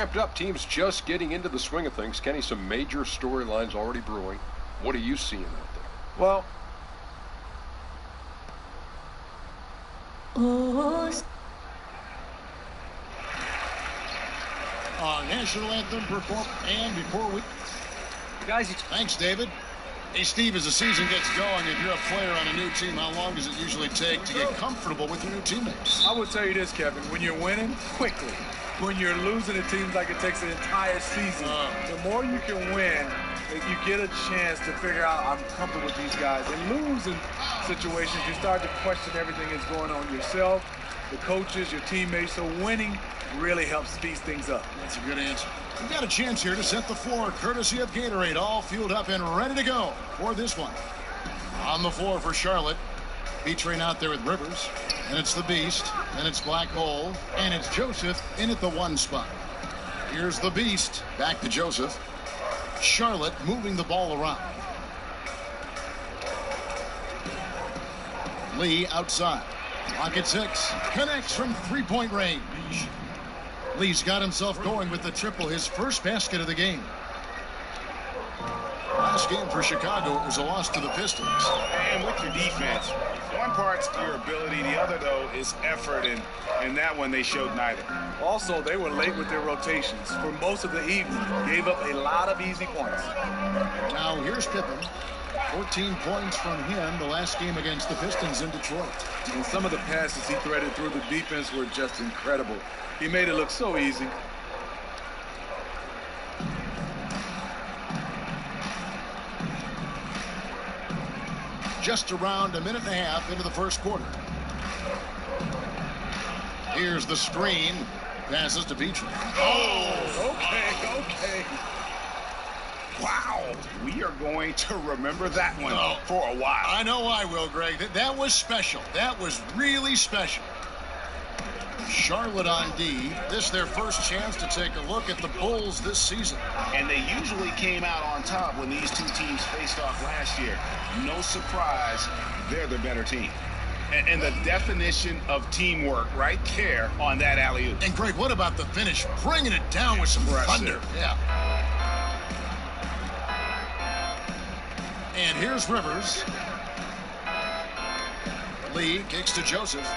Wrapped up, teams just getting into the swing of things. Kenny, some major storylines already brewing. What are you seeing out there? Well, Our national anthem perform. And before we... guys, Thanks, David. Hey, Steve, as the season gets going, if you're a player on a new team, how long does it usually take to get comfortable with your new teammates? I will tell you this, Kevin. When you're winning, quickly. When you're losing, it seems like it takes an entire season. The more you can win, you get a chance to figure out, I'm comfortable with these guys. In losing situations, you start to question everything that's going on yourself, the coaches, your teammates. So winning really helps speed things up. That's a good answer. We've got a chance here to set the floor, courtesy of Gatorade, all fueled up and ready to go for this one. On the floor for Charlotte, featuring out there with Rivers, and it's the Beast, and it's Black Hole, and it's Joseph in at the 1 spot. Here's the Beast, back to Joseph. Charlotte moving the ball around. Lee outside. Clock at 6. Connects from three-point range. Lee's got himself going with the triple, his first basket of the game. Last game for Chicago, it was a loss to the Pistons. And with your defense, one part's your ability, the other, though, is effort, and that one they showed neither. Also, they were late with their rotations. For most of the evening, gave up a lot of easy points. Now here's Pippen. 14 points from him the last game against the Pistons in Detroit. And some of the passes he threaded through the defense were just incredible. He made it look so easy. Just around a minute and a half into the first quarter. Here's the screen. Passes to Petrie. Oh, okay. Wow, we are going to remember that one for a while. I know I will, Greg. That was special. That was really special. Charlotte on D. This is their first chance to take a look at the Bulls this season. And they usually came out on top when these two teams faced off last year. No surprise, they're the better team. And the definition of teamwork right there on that alley-oop. And Greg, what about the finish? Bringing it down with some thunder. Yeah. And here's Rivers. Lee kicks to Joseph.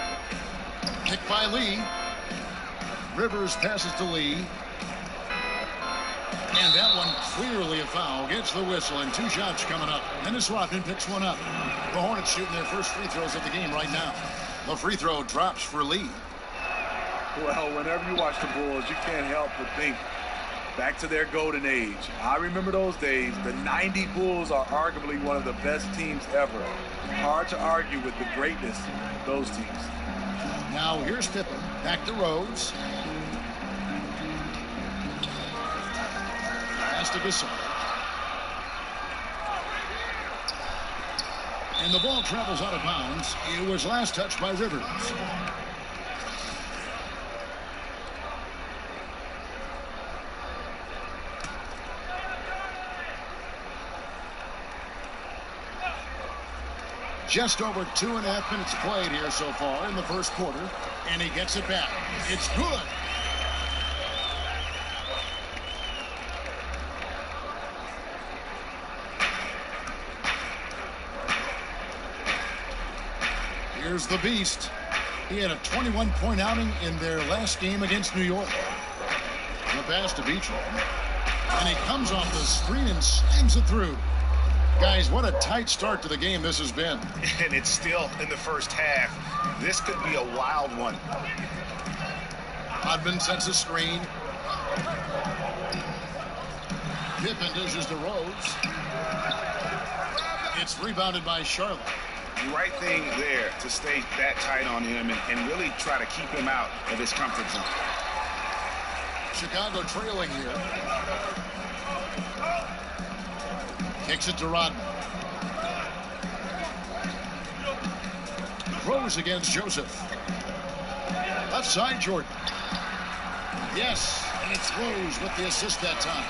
Kick by Lee. Rivers passes to Lee. And that one clearly a foul. Gets the whistle and 2 shots coming up. Dennis Rodman picks one up. The Hornets shooting their first free throws of the game right now. The free throw drops for Lee. Well, whenever you watch the Bulls, you can't help but think back to their golden age. I remember those days. The 90 Bulls are arguably one of the best teams ever. Hard to argue with the greatness of those teams. Now here's Pippen. Back to Rose. Pass to Gasol. And the ball travels out of bounds. It was last touched by Rivers. Just over 2.5 minutes played here so far in the first quarter, and he gets it back. It's good. Here's the Beast. He had a 21-point outing in their last game against New York. The pass to Petrie. And he comes off the screen and slams it through. Guys, what a tight start to the game this has been. And it's still in the first half. This could be a wild one. Rodman sets a screen. Pippen dishes to Rose. It's rebounded by Charlotte. Right thing there to stay that tight on him and really try to keep him out of his comfort zone. Chicago trailing here. Kicks it to Rodman. Rose against Joseph. Left side, Jordan. Yes, and it's Rose with the assist that time.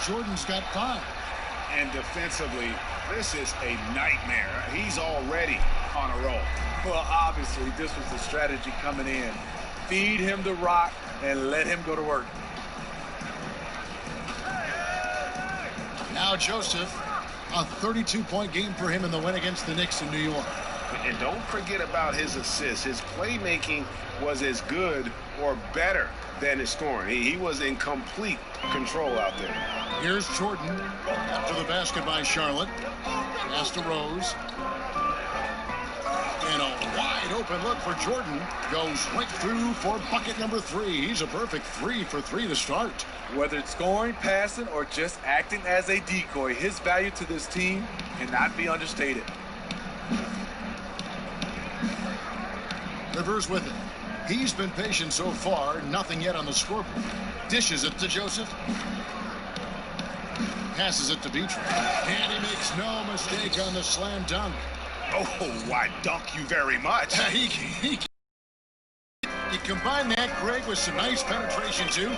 Jordan's got 5. And defensively, this is a nightmare. He's already on a roll. Well, obviously, this was the strategy coming in. Feed him the rock and let him go to work. now Joseph, a 32-point game for him in the win against the Knicks in New York. And don't forget about his assists. His playmaking was as good or better than his scoring. He was in complete control out there. Here's Jordan after the basket by Charlotte. Pass to Rose. And a wide open look for Jordan. Goes right through for bucket number 3. He's a perfect 3 for 3 to start. Whether it's scoring, passing, or just acting as a decoy, his value to this team cannot be understated. Rivers with it. He's been patient so far. Nothing yet on the scoreboard. Dishes it to Joseph. Passes it to Beatrice. And he makes no mistake on the slam dunk. Oh, why dunk you very much. You combine that, Greg, with some nice penetration, too,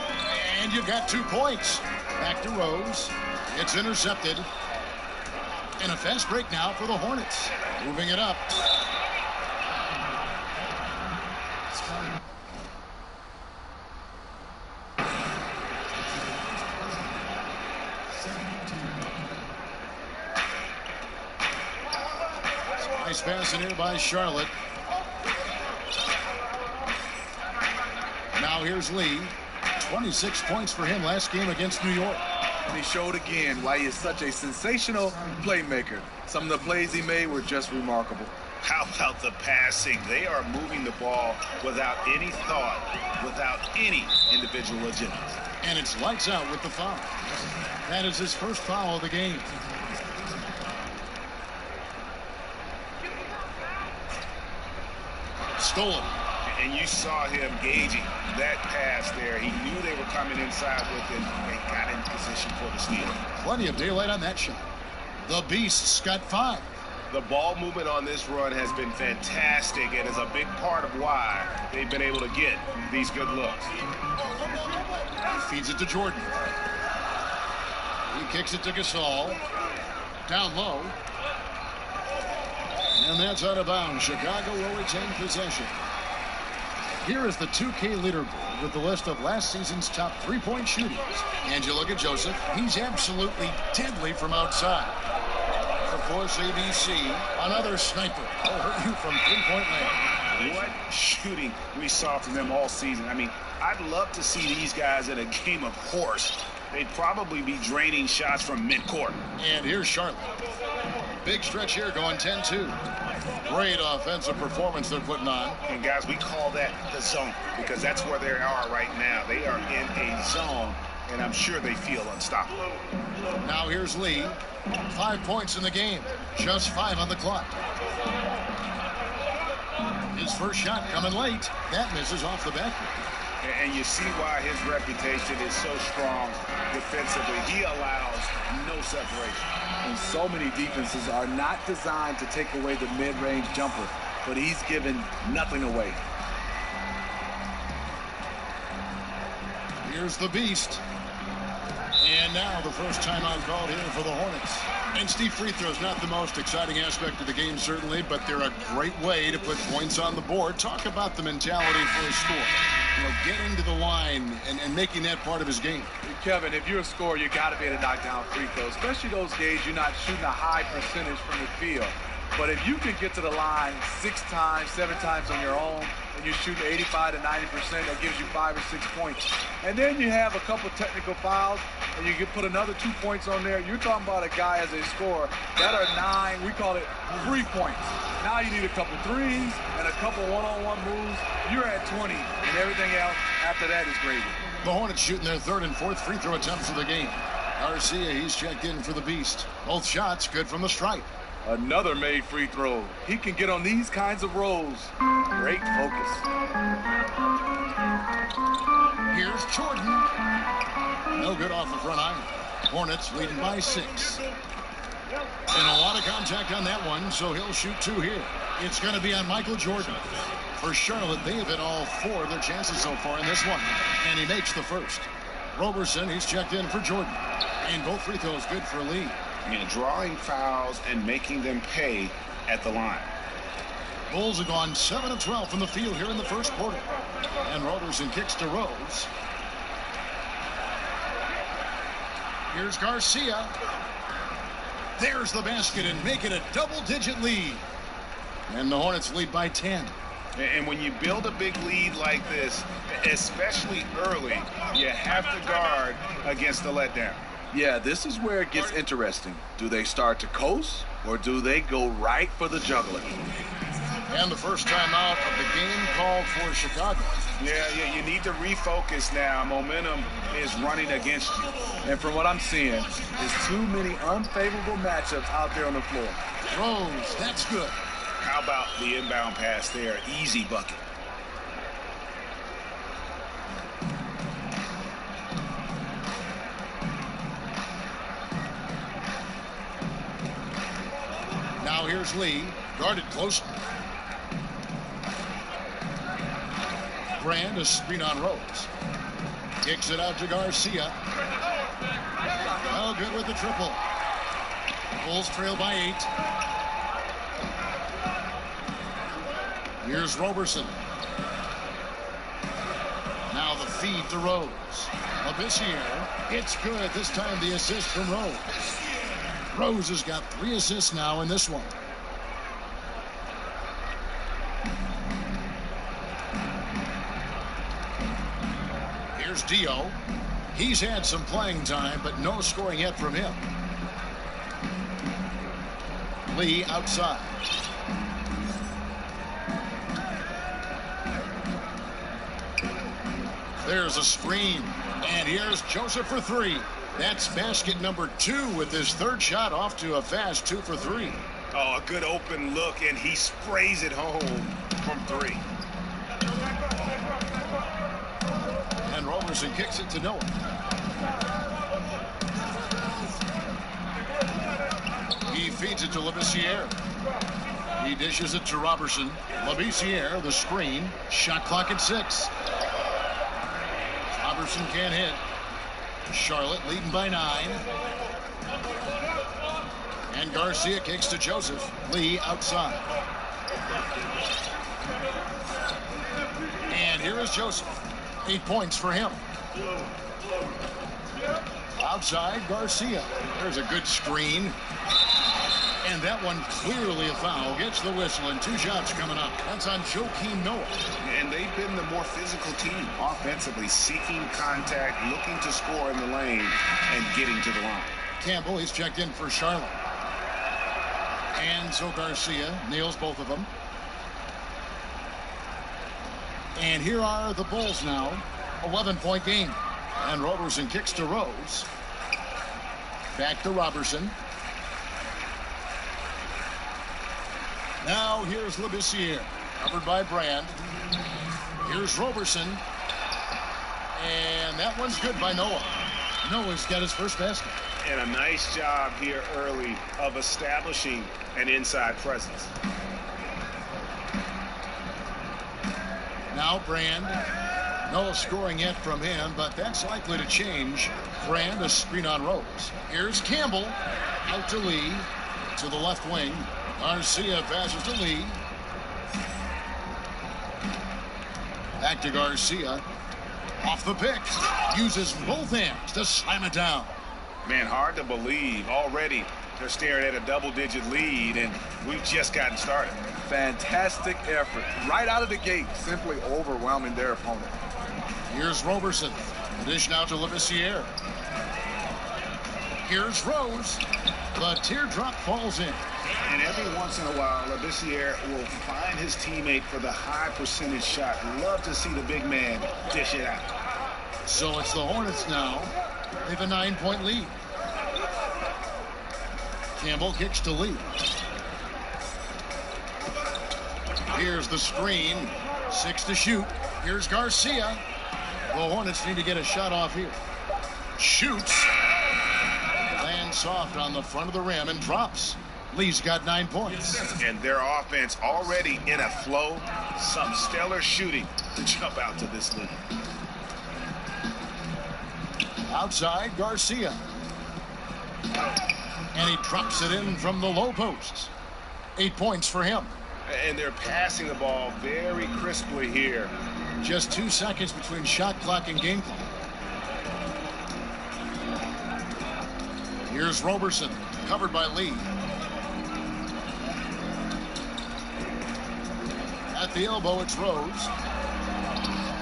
and you've got 2 points. Back to Rose. It's intercepted. And a fast break now for the Hornets. Moving it up. Nice pass in here by Charlotte. Now here's Lee. 26 points for him last game against New York. And he showed again why he is such a sensational playmaker. Some of the plays he made were just remarkable. How about the passing? They are moving the ball without any thought, without any individual agenda. And it's lights out with the foul. That is his first foul of the game. Stolen. And you saw him gauging that pass there. He knew they were coming inside with it and got in position for the steal. Plenty of daylight on that shot. The Beasts got 5. The ball movement on this run has been fantastic and is a big part of why they've been able to get these good looks. Feeds it to Jordan. He kicks it to Gasol. Down low. And that's out of bounds. Chicago will retain possession. Here is the 2K leaderboard with the list of last season's top 3-point shooters. And you look at Joseph. He's absolutely deadly from outside. For Force ABC, another sniper. Will hurt you from 3-point land. What shooting we saw from them all season. I mean, I'd love to see these guys in a game of horse. They'd probably be draining shots from midcourt. And here's Charlotte. Big stretch here going 10-2. Great offensive performance they're putting on. And guys, we call that the zone because that's where they are right now. They are in a zone, and I'm sure they feel unstoppable. Now here's Lee. 5 points in the game. Just 5 on the clock. His first shot coming late. That misses off the backboard. And you see why his reputation is so strong defensively. He allows no separation. And so many defenses are not designed to take away the mid-range jumper, but he's given nothing away. Here's the Beast. And now the first timeout called here for the Hornets. And Steve, free throws not the most exciting aspect of the game, certainly, but they're a great way to put points on the board. Talk about the mentality for a score. You know, getting to the line and making that part of his game. Kevin, if you're a scorer, you got to be able to knock down free throws, especially those games you're not shooting a high percentage from the field. But if you can get to the line 6 times, 7 times on your own, and you're shooting 85 to 90%, that gives you 5 or 6 points. And then you have a couple technical fouls, and you can put another 2 points on there. You're talking about a guy as a scorer that are 9, we call it 3 points. Now you need a couple threes and a couple one-on-one moves. You're at 20, and everything else after that is gravy. The Hornets shooting their 3rd and 4th free throw attempts of the game. Garcia, he's checked in for the Beast. Both shots good from the stripe. Another made free throw. He can get on these kinds of rolls. Great focus. Here's Jordan. No good off the front iron. Hornets leading by 6. And a lot of contact on that one, so he'll shoot 2 here. It's going to be on Michael Jordan. For Charlotte, they have hit all 4 of their chances so far in this one. And he makes the first. Roberson, he's checked in for Jordan. And both free throws good for Lee. And drawing fouls and making them pay at the line. Bulls have gone 7 of 12 from the field here in the first quarter. And Roberson kicks to Rose. Here's Garcia. There's the basket and make it a double-digit lead. And the Hornets lead by 10. And when you build a big lead like this, especially early, you have to guard against the letdown. Yeah, this is where it gets interesting. Do they start to coast, or do they go right for the juggler? And the first timeout of the game called for Chicago. Yeah, you need to refocus now. Momentum is running against you. And from what I'm seeing, there's too many unfavorable matchups out there on the floor. Rose, that's good. How about the inbound pass there? Easy bucket. Now here's Lee, guarded close. Brand, a screen on Rose. Kicks it out to Garcia. Well, good with the triple. Bulls trail by 8. Here's Roberson. Now the feed to Rose. Labissiere. It's good. This time the assist from Rose. Rose has got 3 assists now in this one. Here's Dio. He's had some playing time, but no scoring yet from him. Lee outside. There's a screen. And here's Joseph for 3. That's basket number 2 with his 3rd shot off to a fast 2 for 3. Oh, a good open look, and he sprays it home from 3. And Roberson kicks it to Noah. He feeds it to Labissiere. He dishes it to Roberson. Labissiere, the screen. Shot clock at 6. Roberson can't hit. Charlotte leading by 9. And Garcia kicks to Joseph. Lee outside. And here is Joseph. 8 points for him. Outside, Garcia. There's a good screen. And that one clearly a foul. Gets the whistle and 2 shots coming up. That's on Joakim Noah. And they've been the more physical team offensively, seeking contact, looking to score in the lane, and getting to the line. Campbell, he's checked in for Charlotte. And so Garcia nails both of them. And here are the Bulls now. 11-point game. And Roberson kicks to Rose. Back to Roberson. Now here's Labissiere. Covered by Brand. Here's Roberson. And that one's good by Noah. Noah's got his first basket. And a nice job here early of establishing an inside presence. Now Brand. No scoring yet from him, but that's likely to change. Brand, a screen on Rose. Here's Campbell. Out to Lee. To the left wing. Garcia passes to Lee. Back to Garcia. Off the pick. Uses both hands to slam it down. Man, hard to believe. Already they're staring at a double-digit lead, and we've just gotten started. Fantastic effort. Right out of the gate, simply overwhelming their opponent. Here's Roberson. The dish now to Labissiere. Here's Rose. The teardrop falls in. And every once in a while, Labissiere will find his teammate for the high percentage shot. Love to see the big man dish it out. So it's the Hornets now. They have a 9-point lead. Campbell kicks to Lee. Here's the screen. 6 to shoot. Here's Garcia. The Hornets need to get a shot off here. Shoots. Lands soft on the front of the rim and drops. Lee's got 9 points. And their offense already in a flow. Some stellar shooting to jump out to this lead. Outside, Garcia. And he drops it in from the low post. 8 points for him. And they're passing the ball very crisply here. Just 2 seconds between shot clock and game clock. Here's Roberson, covered by Lee. At the elbow, it's Rose.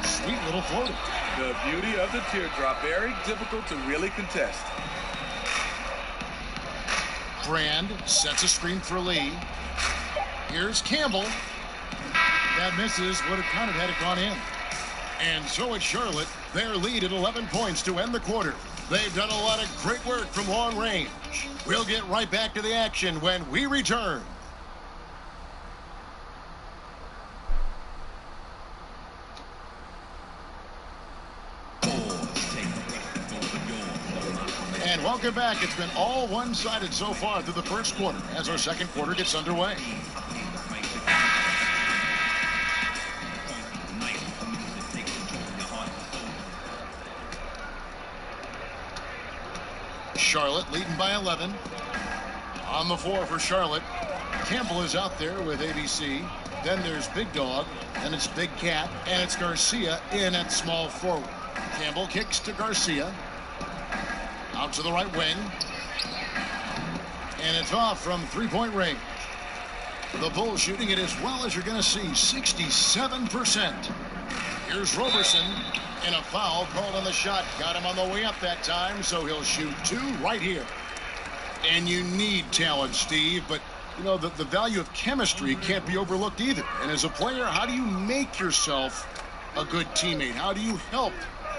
Sweet little floater. The beauty of the teardrop. Very difficult to really contest. Brand sets a screen for Lee. Here's Campbell. That misses. Would have counted had it gone in. And so it's Charlotte. Their lead at 11 points to end the quarter. They've done a lot of great work from long range. We'll get right back to the action when we return. And welcome back. It's been all one-sided so far through the first quarter as our second quarter gets underway. Charlotte leading by 11. On the floor for Charlotte. Campbell is out there with ABC. Then there's Big Dog. Then it's Big Cat. And it's Garcia in at small forward. Campbell kicks to Garcia. Out to the right wing. And it's off from three-point range. The Bulls shooting it as well as you're going to see, 67%. Here's Roberson. And a foul called on the shot. Got him on the way up that time, so he'll shoot two right here. And you need talent, Steve, but you know, the value of chemistry can't be overlooked either. And as a player, how do you make yourself a good teammate? How do you help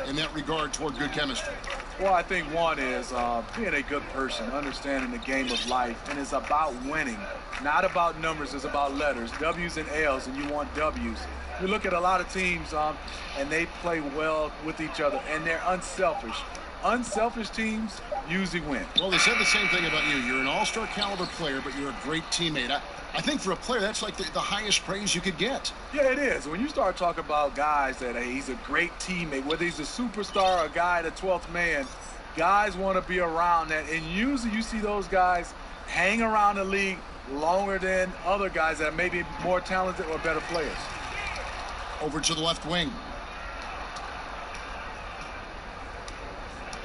in that regard toward good chemistry? Well, I think one is being a good person, understanding the game of life, and it's about winning, not about numbers. It's about letters, W's and L's, and you want W's. You look at a lot of teams, and they play well with each other, and they're unselfish. Unselfish teams usually win. Well, they said the same thing about you. You're an all-star caliber player, but you're a great teammate. I think for a player, that's like the highest praise you could get. Yeah, it is. When you start talking about guys that, hey, he's a great teammate, whether he's a superstar or a guy, the 12th man, guys want to be around that. And usually you see those guys hang around the league longer than other guys that are maybe more talented or better players. Over to the left wing.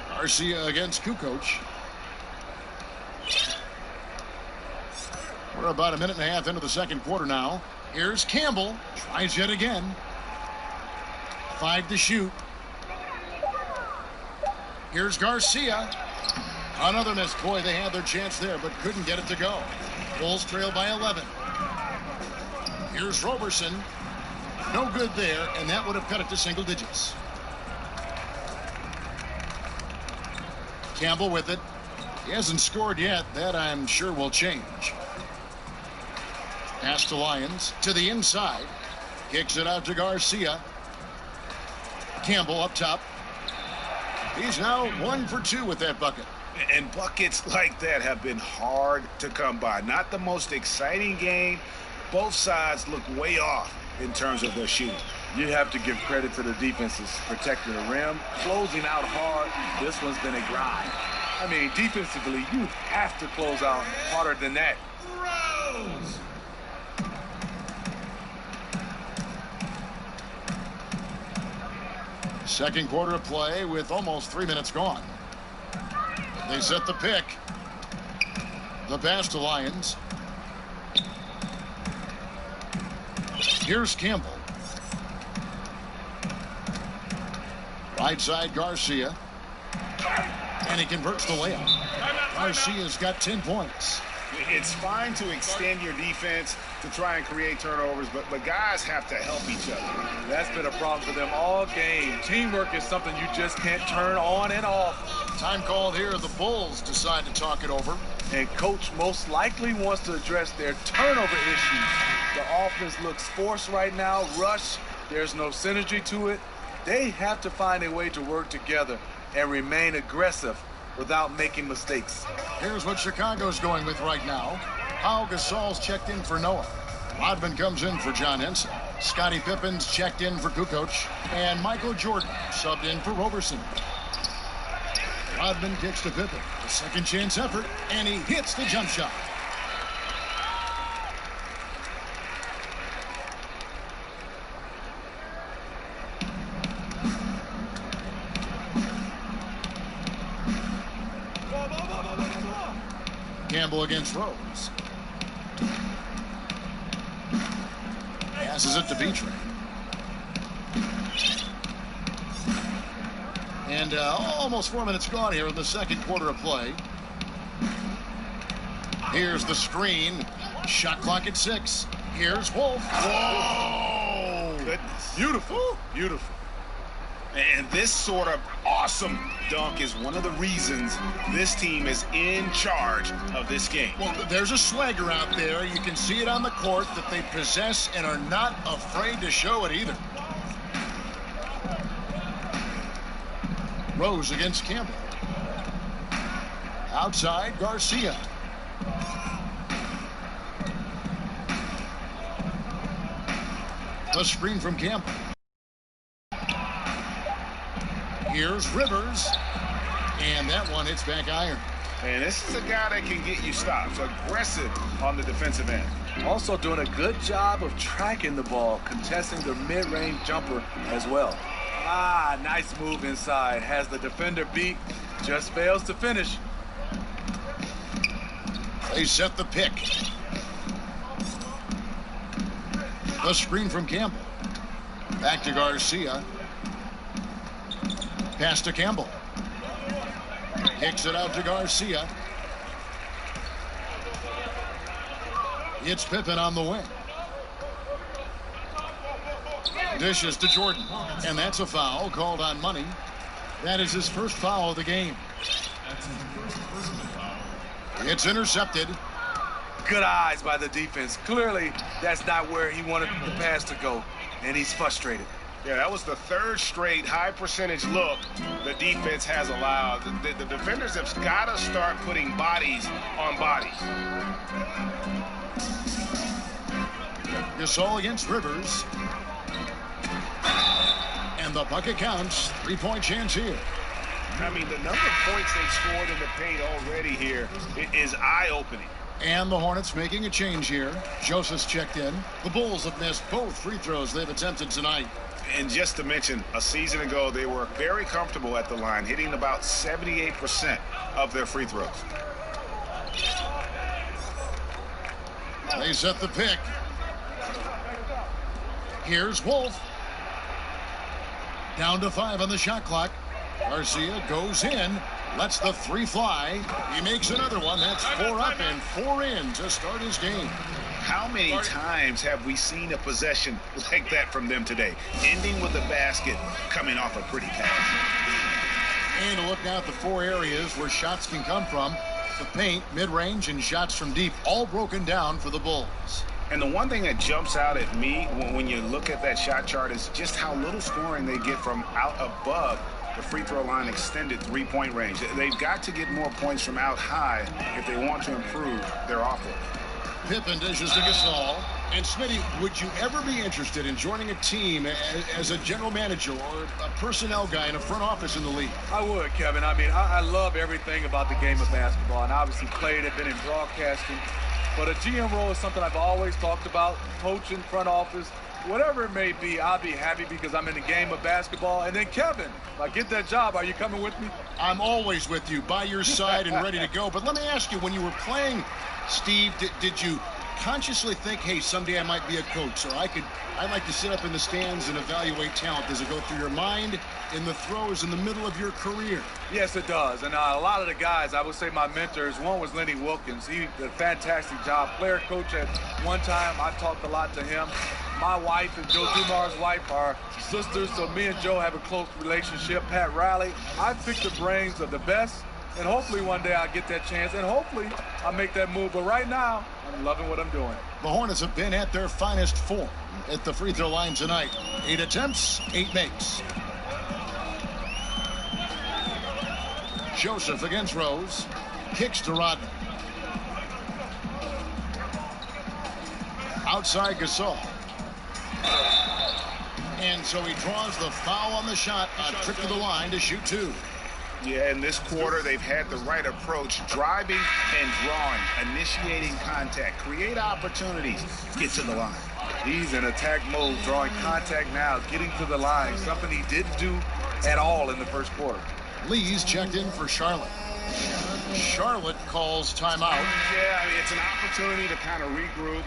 Garcia against Kukoc. We're about a minute and a half into the second quarter now. Here's Campbell. Tries yet again. 5 to shoot. Here's Garcia. Another miss. Boy, they had their chance there, but couldn't get it to go. Bulls trail by 11. Here's Roberson. No good there, and that would have cut it to single digits. Campbell with it. He hasn't scored yet. That, I'm sure, will change. Pass to Lyons. To the inside. Kicks it out to Garcia. Campbell up top. He's now 1 for 2 with that bucket. And buckets like that have been hard to come by. Not the most exciting game. Both sides look way off in terms of their shooting. You have to give credit to the defenses protecting the rim, closing out hard. This one's been a grind. I mean, defensively, you have to close out harder than that. Rose! Second quarter of play with almost 3 minutes gone. They set the pick. The pass to Lyons. Here's Campbell. Right side, Garcia. And he converts the layup. Garcia's got 10 points. It's fine to extend your defense to try and create turnovers, but guys have to help each other. That's been a problem for them all game. Teamwork is something you just can't turn on and off. Time called here. The Bulls decide to talk it over. And coach most likely wants to address their turnover issues. The offense looks forced right now, rush. There's no synergy to it. They have to find a way to work together and remain aggressive without making mistakes. Here's what Chicago's going with right now. Pau Gasol's checked in for Noah. Rodman comes in for John Henson. Scottie Pippen's checked in for Kukoc. And Michael Jordan subbed in for Roberson. Rodman kicks to Pippen. A second chance effort, and he hits the jump shot. Campbell against Rose. Passes it to Beatrice. And almost 4 minutes gone here in the second quarter of play. Here's the screen. Shot clock at 6. Here's Wolf. Whoa! Goodness. Beautiful. Beautiful. And this sort of awesome dunk is one of the reasons this team is in charge of this game. Well, there's a swagger out there. You can see it on the court that they possess and are not afraid to show it either. Rose against Campbell. Outside, Garcia. The screen from Campbell. Here's Rivers. And that one hits back iron. And this is a guy that can get you stops. Aggressive on the defensive end. Also doing a good job of tracking the ball, contesting the mid-range jumper as well. Ah, nice move inside. Has the defender beat. Just fails to finish. They set the pick. The screen from Campbell. Back to Garcia. Pass to Campbell. Kicks it out to Garcia. It's Pippen on the wing. Dishes to Jordan. And that's a foul called on Money. That is his first foul of the game. It's intercepted. Good eyes by the defense. Clearly, that's not where he wanted the pass to go, and he's frustrated. Yeah, that was the third straight high percentage look the defense has allowed. The defenders have got to start putting bodies on bodies. Gasol against Rivers. And the bucket counts. 3-point chance here. I mean, the number of points they've scored in the paint already here is eye-opening. And the Hornets making a change here. Joseph's checked in. The Bulls have missed both free throws they've attempted tonight. And just to mention, a season ago, they were very comfortable at the line, hitting about 78% of their free throws. They set the pick. Here's Wolf. Down to 5 on the shot clock. Garcia goes in, lets the 3 fly. He makes another one. That's 4 up and 4 in to start his game. How many times have we seen a possession like that from them today, ending with a basket coming off a pretty pass? And to look now at the 4 areas where shots can come from. The paint, mid-range, and shots from deep, all broken down for the Bulls. And the one thing that jumps out at me when you look at that shot chart is just how little scoring they get from out above the free throw line extended 3-point range. They've got to get more points from out high if they want to improve their offense. Pippen dishes to Gasol. And Smitty, would you ever be interested in joining a team as a general manager or a personnel guy in a front office in the league? I would, Kevin. I mean, I love everything about the game of basketball, and obviously played it, been in broadcasting. But a GM role is something I've always talked about, coaching, front office, whatever it may be. I'll be happy because I'm in the game of basketball. And then, Kevin, if I get that job, are you coming with me? I'm always with you, by your side and ready to go. But let me ask you, when you were playing, Steve, did you consciously think, hey, someday I might be a coach, or I'd like to sit up in the stands and evaluate talent? Does it go through your mind in the throws in the middle of your career? Yes, it does. And a lot of the guys, I would say my mentors, one was Lenny Wilkins. He did a fantastic job. Player coach at one time. I talked a lot to him. My wife and Joe Dumar's wife are sisters, so me and Joe have a close relationship. Pat Riley. I picked the brains of the best, and hopefully one day I'll get that chance, and hopefully I'll make that move. But right now, I'm loving what I'm doing. The Hornets have been at their finest form at the free throw line tonight. 8 attempts, 8 makes. Joseph against Rose. Kicks to Rodman. Outside Gasol. And so he draws the foul on the shot. A trip to the line to shoot 2. Yeah, in this quarter, they've had the right approach, driving and drawing, initiating contact, create opportunities, get to the line. He's in attack mode, drawing contact now, getting to the line, something he didn't do at all in the first quarter. Lee's checked in for Charlotte. Charlotte calls timeout. Yeah, I mean, it's an opportunity to kind of regroup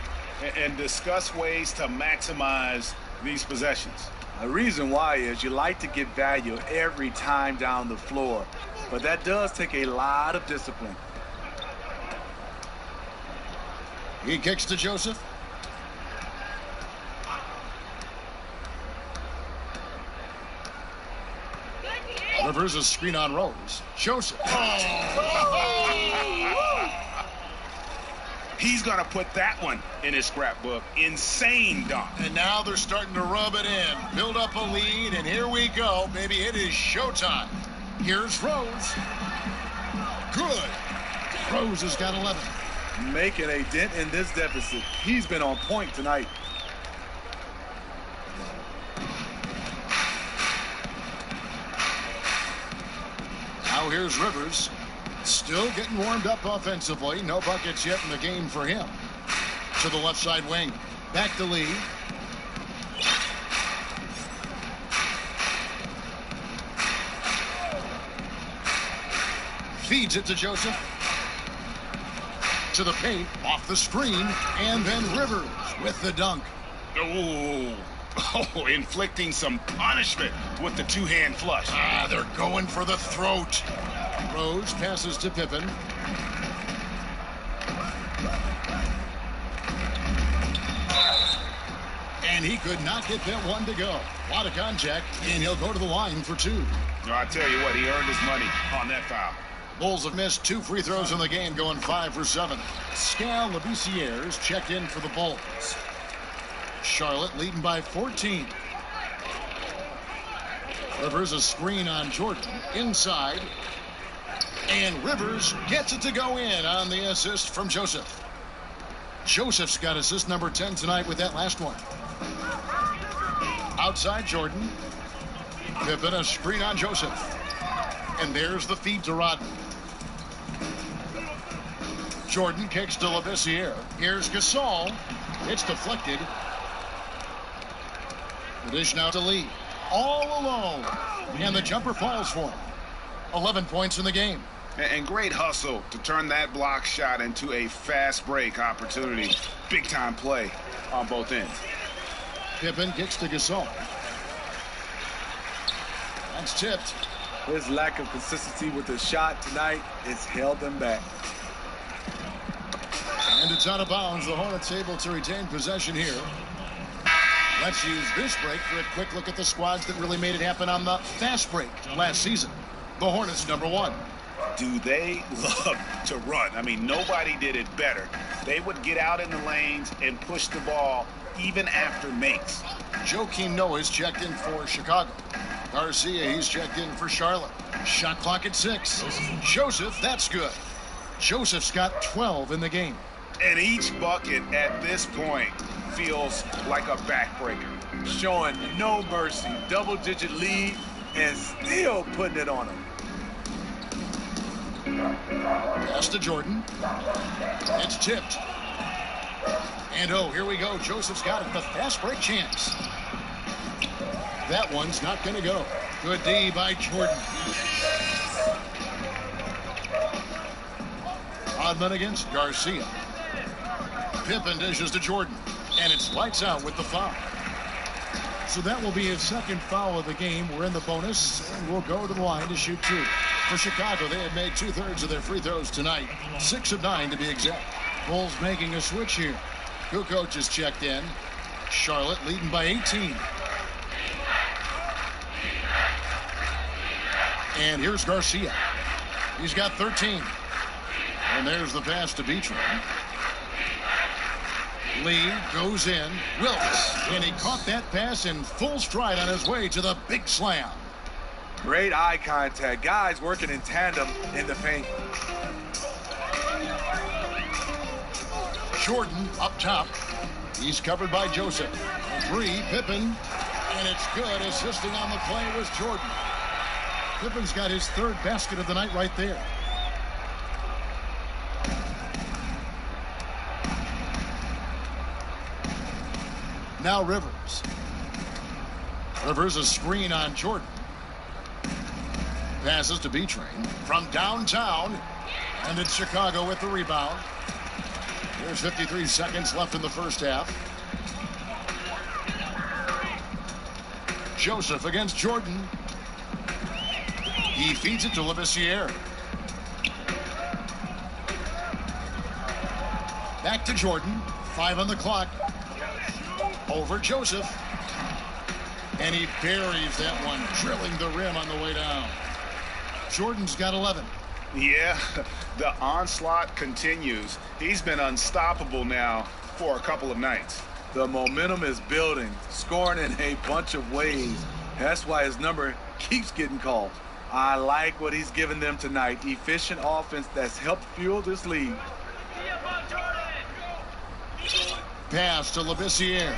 and discuss ways to maximize these possessions. The reason why is you like to get value every time down the floor, but that does take a lot of discipline. He kicks to Joseph. Rivers a screen on Rose. Joseph. He's going to put that one in his scrapbook. Insane dunk. And now they're starting to rub it in. Build up a lead, and here we go. Baby, it is showtime. Here's Rose. Good. Rose has got 11. Making a dent in this deficit. He's been on point tonight. Now here's Rivers. Still getting warmed up offensively. No buckets yet in the game for him. To the left side wing. Back to Lee. Feeds it to Joseph. To the paint. Off the screen. And then Rivers with the dunk. Oh, inflicting some punishment with the two-hand flush. They're going for the throat. Rose passes to Pippen. And he could not get that one to go. A lot of contact, and he'll go to the line for two. No, I tell you what, he earned his money on that foul. Bulls have missed 2 free throws in the game, going 5 for 7. Skal Labissière checked in for the Bulls. Charlotte leading by 14. Rivers a screen on Jordan. Inside. And Rivers gets it to go in on the assist from Joseph. Joseph's got assist number 10 tonight with that last one. Outside Jordan. Pippen a screen on Joseph. And there's the feed to Rodman. Jordan kicks to Labissière. Here's Gasol. It's deflected. The dish now to Lee. All alone. And the jumper falls for him. 11 points in the game. And great hustle to turn that block shot into a fast break opportunity. Big time play on both ends. Pippen kicks to Gasol. That's tipped. His lack of consistency with the shot tonight has held them back. And it's out of bounds. The Hornets able to retain possession here. Let's use this break for a quick look at the squads that really made it happen on the fast break last season. The Hornets, number 1. Do they love to run? I mean, nobody did it better. They would get out in the lanes and push the ball even after makes. Joakim Noah is checked in for Chicago. Garcia, he's checked in for Charlotte. Shot clock at 6. Joseph, that's good. Joseph's got 12 in the game. And each bucket at this point feels like a backbreaker. Showing no mercy. Double-digit lead and still putting it on him. Pass to Jordan. It's tipped. And here we go. Joseph's got it. The fast break chance. That one's not going to go. Good D by Jordan. Rodman against Garcia. Pippen dishes to Jordan. And it's lights out with the foul. So that will be his second foul of the game. We're in the bonus, and we'll go to the line to shoot 2. For Chicago, they had made 2/3 of their free throws tonight. 6 of 9 to be exact. Bulls making a switch here. Kukoc is checked in. Charlotte leading by 18. And here's Garcia. He's got 13. And there's the pass to Beachman. Lee goes in. Wilkes. And he caught that pass in full stride on his way to the big slam. Great eye contact. Guys working in tandem in the paint. Jordan up top. He's covered by Joseph. 3, Pippen. And it's good. Assisting on the play was Jordan. Pippen's got his 3rd basket of the night right there. Now Rivers. Rivers a screen on Jordan. Passes to B-Train from downtown. And it's Chicago with the rebound. There's 53 seconds left in the first half. Joseph against Jordan. He feeds it to Labissiere. Back to Jordan. 5 on the clock. Over Joseph. And he buries that one, drilling the rim on the way down. Jordan's got 11. Yeah, the onslaught continues. He's been unstoppable now for a couple of nights. The momentum is building, scoring in a bunch of ways. That's why his number keeps getting called. I like what he's given them tonight. Efficient offense that's helped fuel this lead. Pass to Labissiere.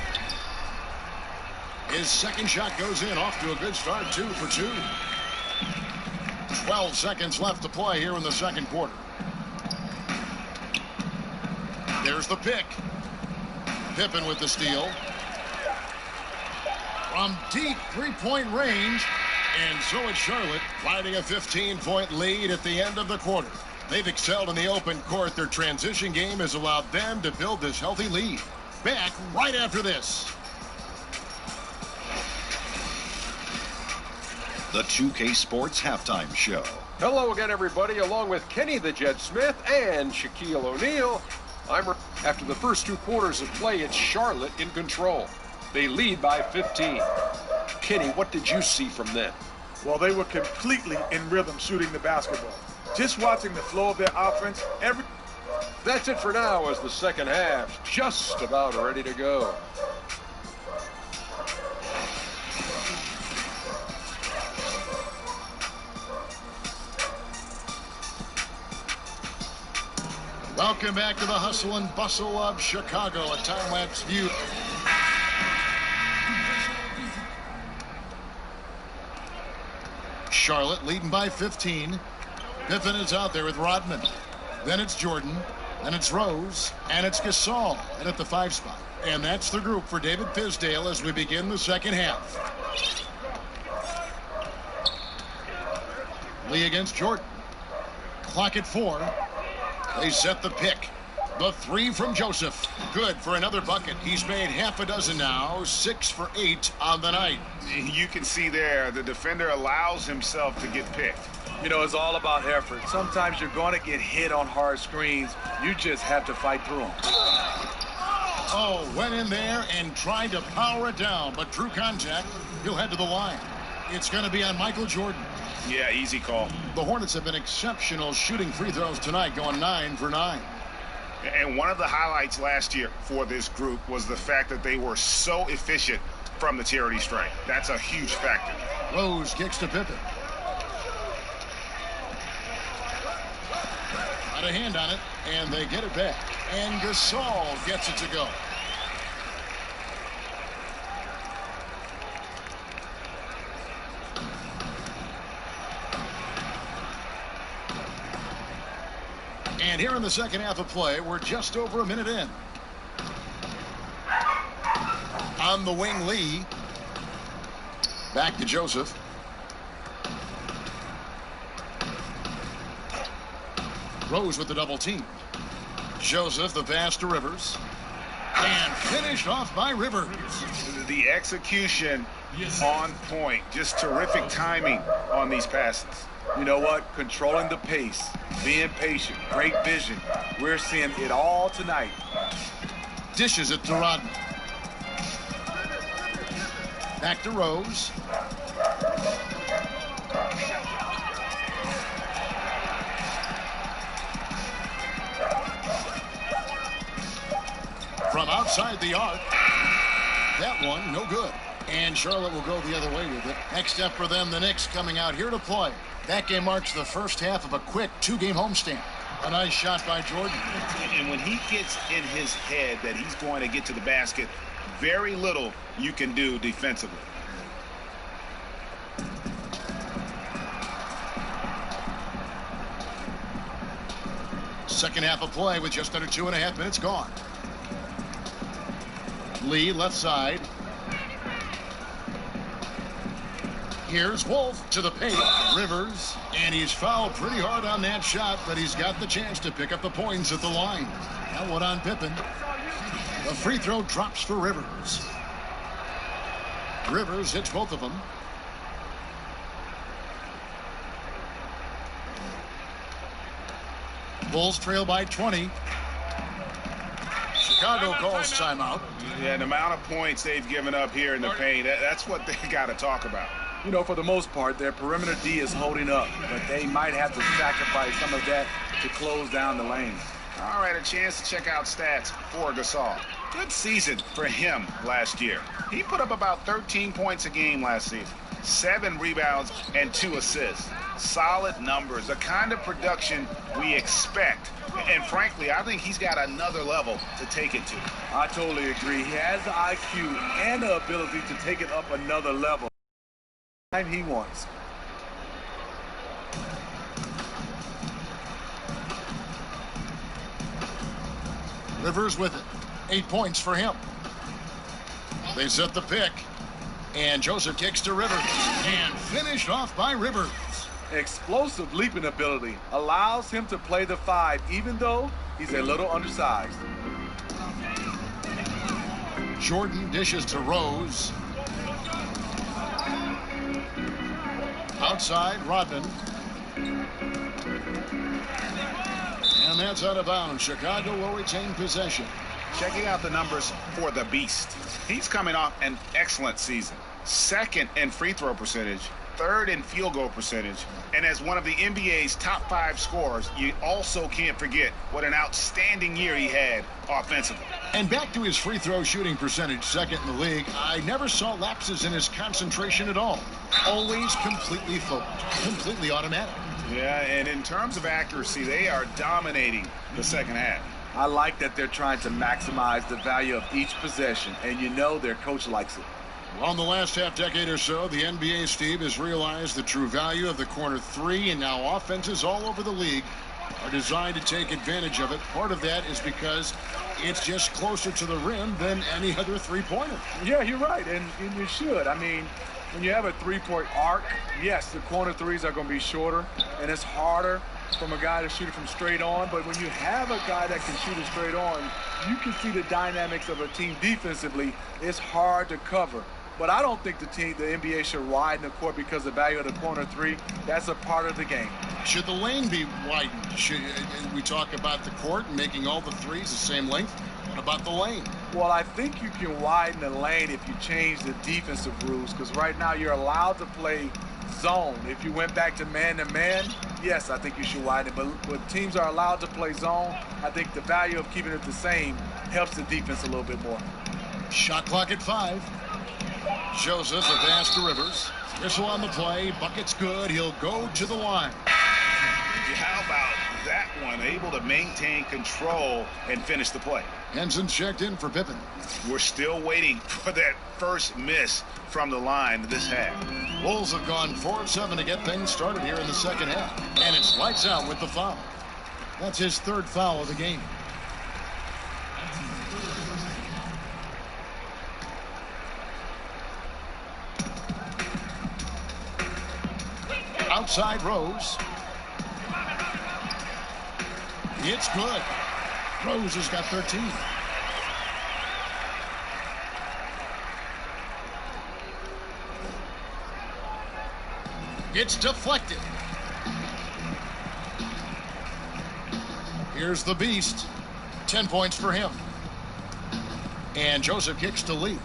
His second shot goes in, off to a good start, 2 for 2. 12 seconds left to play here in the second quarter. There's the pick. Pippen with the steal. From deep three-point range. And so it's Charlotte riding a 15-point lead at the end of the quarter. They've excelled in the open court. Their transition game has allowed them to build this healthy lead. Back right after this. The 2K Sports Halftime Show. Hello again, everybody, along with Kenny the Jet Smith and Shaquille O'Neal. After the first 2 quarters of play, it's Charlotte in control. They lead by 15. Kenny, what did you see from them? Well, they were completely in rhythm shooting the basketball. Just watching the flow of their offense, That's it for now as the second half's just about ready to go. Welcome back to the hustle and bustle of Chicago. A time-lapse view. Charlotte leading by 15. Pippen is out there with Rodman. Then it's Jordan. Then it's Rose. And it's Gasol. And at the 5 spot. And that's the group for David Fizdale as we begin the second half. Lee against Jordan. Clock at 4. They set the pick. The 3 from Joseph. Good for another bucket. He's made half a dozen now. 6 for 8 on the night. You can see there the defender allows himself to get picked. You know, it's all about effort. Sometimes you're going to get hit on hard screens. You just have to fight through them. Oh, went in there and tried to power it down, but drew contact. He'll head to the line. It's going to be on Michael Jordan. Yeah, easy call. The Hornets have been exceptional shooting free throws tonight, going 9 for 9. And one of the highlights last year for this group was the fact that they were so efficient from the charity stripe. That's a huge factor. Rose kicks to Pippen. Got a hand on it, and they get it back. And Gasol gets it to go. And here in the second half of play, we're just over a minute in. On the wing, Lee. Back to Joseph. Rose with the double team. Joseph, the pass to Rivers. And finished off by Rivers. The execution on point. Just terrific timing on these passes. You know what? Controlling the pace, being patient, great vision. We're seeing it all tonight. Dishes it to Rodman. Back to Rose. From outside the arc. That one, no good. And Charlotte will go the other way with it. Next step for them, the Knicks coming out here to play. That game marks the first half of a quick 2-game homestand. A nice shot by Jordan. And when he gets in his head that he's going to get to the basket, very little you can do defensively. Second half of play with just under 2.5 minutes gone. Lee left side. Here's Wolf to the paint. Rivers, and he's fouled pretty hard on that shot, but he's got the chance to pick up the points at the line. That one on Pippen. The free throw drops for Rivers. Rivers hits both of them. Bulls trail by 20. Chicago calls timeout. Yeah, the amount of points they've given up here in the paint, that's what they got to talk about. You know, for the most part, their perimeter D is holding up, but they might have to sacrifice some of that to close down the lane. All right, a chance to check out stats for Gasol. Good season for him last year. He put up about 13 points a game last season, 7 rebounds and 2 assists. Solid numbers, the kind of production we expect. And frankly, I think he's got another level to take it to. I totally agree. He has the IQ and the ability to take it up another level. Time he wants. Rivers with it. 8 points for him. They set the pick. And Joseph kicks to Rivers. And finished off by Rivers. Explosive leaping ability allows him to play the 5, even though he's a little undersized. Jordan dishes to Rose. Outside, Rodman. And that's out of bounds. Chicago will retain possession. Checking out the numbers for the Beast. He's coming off an excellent season. 2nd in free throw percentage, 3rd in field goal percentage, and as one of the NBA's top 5 scorers, you also can't forget what an outstanding year he had offensively. And back to his free throw shooting percentage, 2nd in the league. I never saw lapses in his concentration at all. Always completely focused, completely automatic. Yeah, and in terms of accuracy, they are dominating the second half. I like that they're trying to maximize the value of each possession, and you know their coach likes it. Well, in the last half-decade or so, the NBA, Steve, has realized the true value of the corner 3, and now offenses all over the league are designed to take advantage of it. Part of that is because it's just closer to the rim than any other three-pointer. Yeah, you're right, and you should. I mean, when you have a three-point arc, yes, the corner threes are going to be shorter, and it's harder from a guy to shoot it from straight on. But when you have a guy that can shoot it straight on, you can see the dynamics of a team defensively. It's hard to cover. But I don't think the NBA should widen the court because of the value of the corner 3. That's a part of the game. Should the lane be widened? Should we talk about the court and making all the threes the same length? What about the lane? Well, I think you can widen the lane if you change the defensive rules, because right now you're allowed to play zone. If you went back to man-to-man, yes, I think you should widen it. But when teams are allowed to play zone, I think the value of keeping it the same helps the defense a little bit more. Shot clock at 5. Joseph, a pass to Rivers. Whistle on the play. Bucket's good. He'll go to the line. How about that one? Able to maintain control and finish the play. Henson's checked in for Pippen. We're still waiting for that first miss from the line this half. Bulls have gone 4 of 7 to get things started here in the second half. And it's lights out with the foul. That's his 3rd foul of the game. Outside Rose. It's good. Rose has got 13. It's deflected. Here's the Beast. 10 points for him. And Joseph kicks to Lee.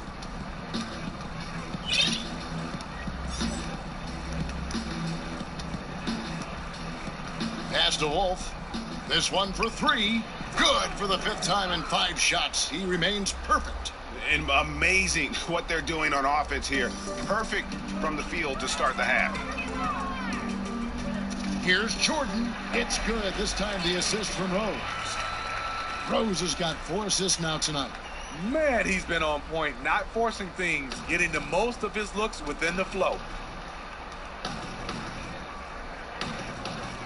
Pass to Wolf. This one for 3. Good for the 5th time in 5 shots. He remains perfect. And amazing what they're doing on offense here. Perfect from the field to start the half. Here's Jordan. It's good. This time the assist from Rose. Rose has got 4 assists now tonight. Man, he's been on point, not forcing things, getting the most of his looks within the flow.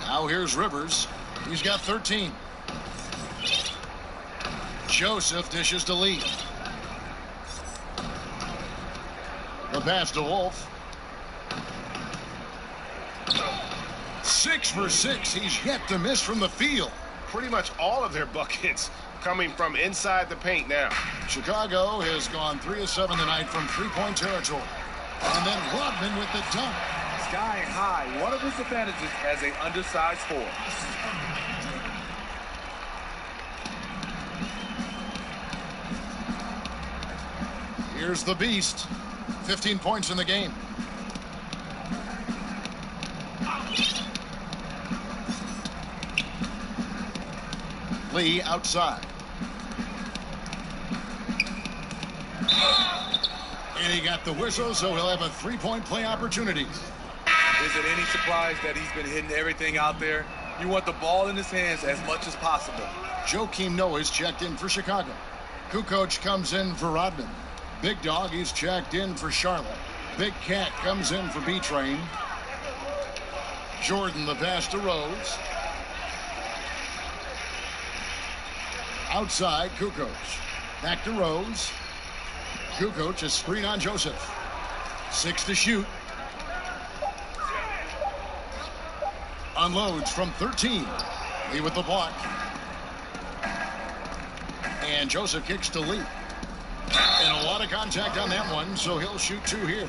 Now here's Rivers. He's got 13. Joseph dishes to Lee. The pass to Wolf. 6 for 6. He's yet to miss from the field. Pretty much all of their buckets coming from inside the paint now. Chicago has gone 3 of 7 tonight from three-point territory. And then Rodman with the dunk. Sky high, one of his advantages as an undersized forward. Here's the Beast. 15 points in the game. Lee outside. And he got the whistle, so he'll have a three-point play opportunity. Is it any surprise that he's been hitting everything out there? You want the ball in his hands as much as possible. Joakim Noah is checked in for Chicago. Kukoc comes in for Rodman. Big Dog is checked in for Charlotte. Big Cat comes in for B-Train. Jordan the pass to Rose. Outside, Kukoc. Back to Rose. Kukoc, a screen on Joseph. 6 to shoot. Unloads from 13. Lee with the block. And Joseph kicks to Lee. And a lot of contact on that one, so he'll shoot 2 here.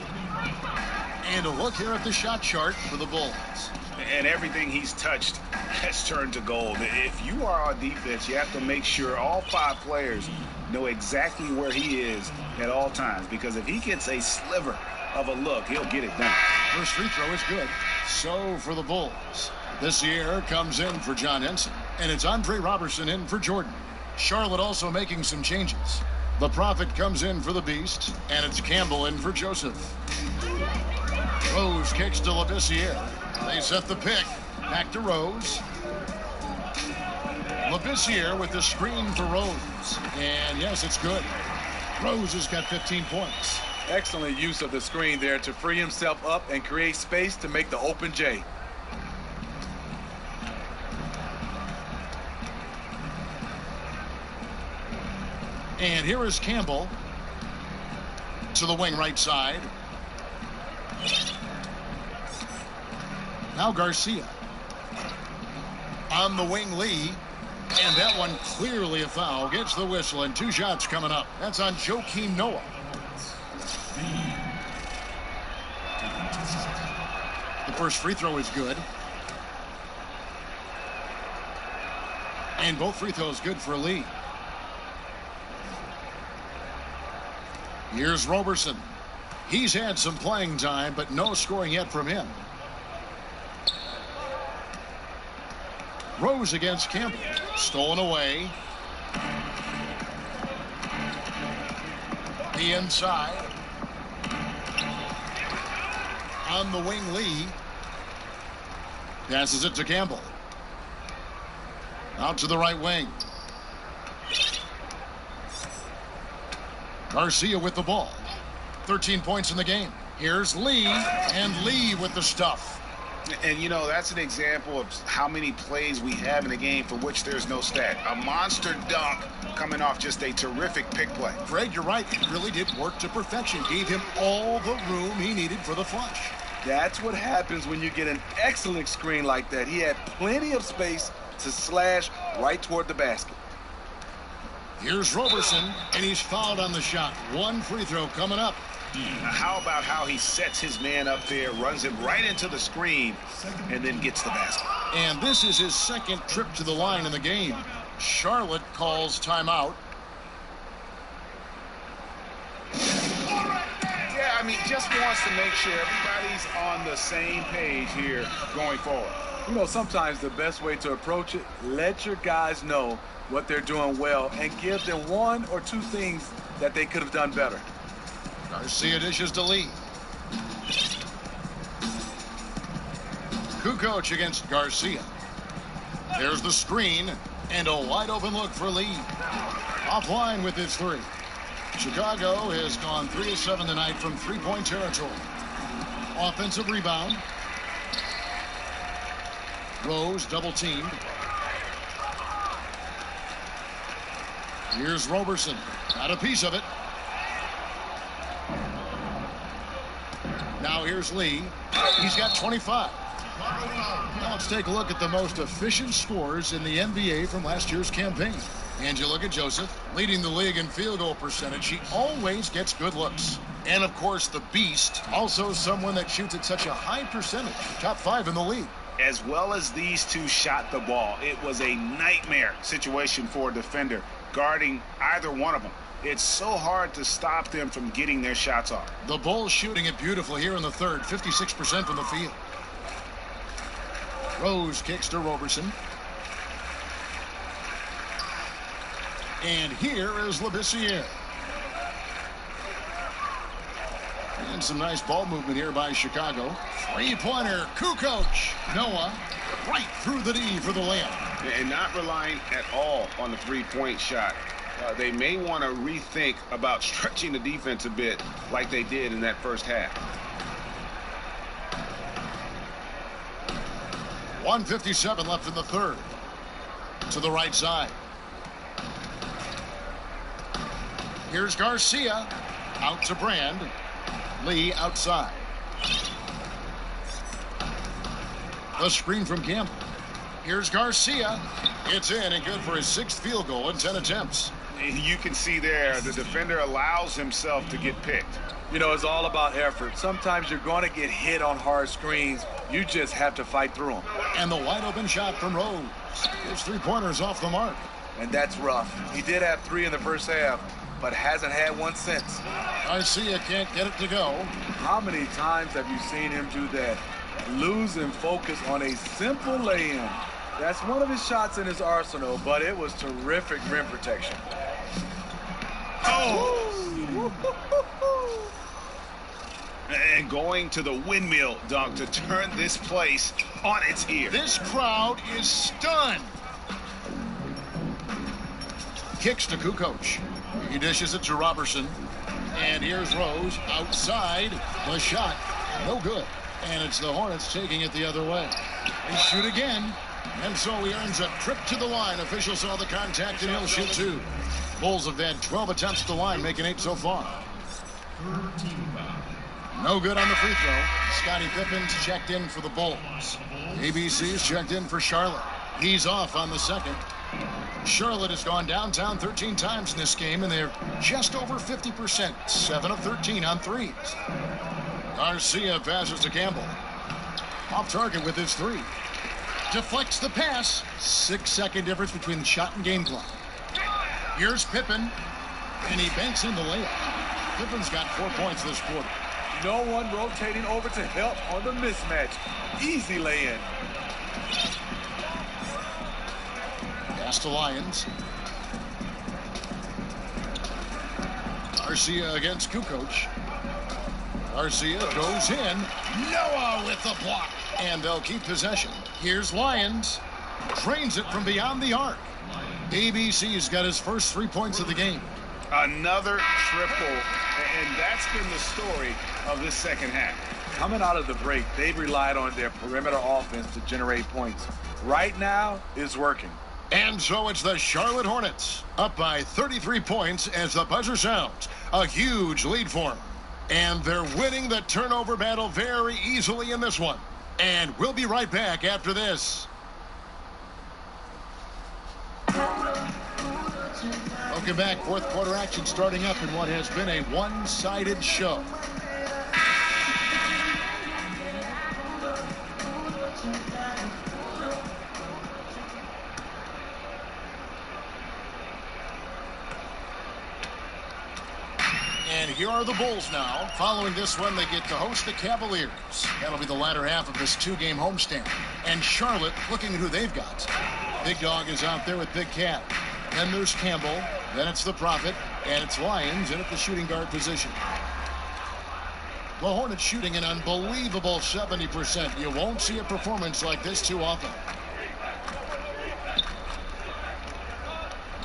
And a look here at the shot chart for the Bulls. And everything he's touched has turned to gold. If you are on defense, you have to make sure all 5 players know exactly where he is at all times. Because if he gets a sliver of a look, he'll get it done. First free throw is good. So for the Bulls, this year comes in for John Henson. And it's Andre Robertson in for Jordan. Charlotte also making some changes. The Prophet comes in for the Beast. And it's Campbell in for Joseph. Rose kicks to Labissiere. They set the pick. Back to Rose. Labissiere with the screen for Rose. And yes, it's good. Rose has got 15 points. Excellent use of the screen there to free himself up and create space to make the open J. And here is Campbell to the wing right side. Now Garcia. On the wing, Lee. And that one clearly a foul. Gets the whistle and 2 shots coming up. That's on Joakim Noah. The first free throw is good. And both free throws good for Lee. Here's Roberson. He's had some playing time, but no scoring yet from him. Rose against Campbell. Stolen away. The inside. On the wing, Lee. Passes it to Campbell. Out to the right wing. Garcia with the ball. 13 points in the game. Here's Lee, and Lee with the stuff. And, you know, that's an example of how many plays we have in a game for which there's no stat. A monster dunk coming off just a terrific pick play. Greg, you're right. It really did work to perfection. Gave him all the room he needed for the flush. That's what happens when you get an excellent screen like that. He had plenty of space to slash right toward the basket. Here's Roberson, and he's fouled on the shot. 1 free throw coming up. How about how he sets his man up there, runs him right into the screen, and then gets the basket. And this is his 2nd trip to the line in the game. Charlotte calls timeout. Yeah, I mean, just wants to make sure everybody's on the same page here going forward. You know, sometimes the best way to approach it, let your guys know what they're doing well and give them 1 or 2 things that they could have done better. Garcia dishes to Lee. Kukoc against Garcia. There's the screen, and a wide open look for Lee. Offline with his 3. Chicago has gone 3 of 7 tonight from three-point territory. Offensive rebound. Rose double-teamed. Here's Roberson. Got a piece of it. Now here's Lee. He's got 25. Now let's take a look at the most efficient scorers in the NBA from last year's campaign. And you look at Joseph, leading the league in field goal percentage. He always gets good looks. And, of course, the Beast, also someone that shoots at such a high percentage. Top 5 in the league. As well as these two shot the ball, it was a nightmare situation for a defender guarding either one of them. It's so hard to stop them from getting their shots off. The Bulls shooting it beautifully here in the third, 56% from the field. Rose kicks to Roberson. And here is Labissiere. And some nice ball movement here by Chicago. Three-pointer, Kukoc. Noah right through the D for the layup. And not relying at all on the three-point shot. They may want to rethink about stretching the defense a bit like they did in that first half. 1:57 left in the third. To the right side. Here's Garcia. Out to Brand. Lee outside. The screen from Campbell. Here's Garcia. It's in and good for his 6th field goal in 10 attempts. You can see there the defender allows himself to get picked. You know, it's all about effort. Sometimes you're going to get hit on hard screens. You just have to fight through them. And the wide open shot from Rose. His 3-pointers off the mark. And that's rough. He did have 3 in the first half, but hasn't had one since. Garcia can't get it to go. How many times have you seen him do that? Losing focus on a simple lay-in. That's one of his shots in his arsenal, but it was terrific rim protection. Oh! And going to the windmill dunk to turn this place on its ear. This crowd is stunned. Kicks to Kukoc. He dishes it to Robertson. And here's Rose outside. The shot, no good. And it's the Hornets taking it the other way. They shoot again. And so he earns a trip to the line. Official saw the contact and he'll shoot 2. Bulls have had 12 attempts at the line, making 8 so far. No good on the free throw. Scottie Pippen's checked in for the Bulls. ABC's checked in for Charlotte. He's off on the second. Charlotte has gone downtown 13 times in this game, and they're just over 50%. 7 of 13 on threes. Garcia passes to Campbell. Off target with his 3. Deflects the pass. 6-second difference between the shot and game clock. Here's Pippen, and he banks in the layup. Pippen's got 4 points this quarter. No one rotating over to help on the mismatch. Easy lay-in. Pass to Lyons. Garcia against Kukoc. Garcia goes in. Noah with the block. And they'll keep possession. Here's Lyons. Drains it from beyond the arc. ABC's got his first 3 points of the game. Another triple, and that's been the story of this second half. Coming out of the break, they've relied on their perimeter offense to generate points. Right now, it's working. And so it's the Charlotte Hornets, up by 33 points as the buzzer sounds. A huge lead for them. And they're winning the turnover battle very easily in this one. And we'll be right back after this. Welcome back. Fourth quarter action starting up in what has been a one-sided show. And here are the Bulls now. Following this one, they get to host the Cavaliers. That'll be the latter half of this 2-game homestand. And Charlotte looking at who they've got. Big Dog is out there with Big Cat. Then there's Campbell. Then it's the Prophet. And it's Lyons in at the shooting guard position. The Hornets shooting an unbelievable 70%. You won't see a performance like this too often.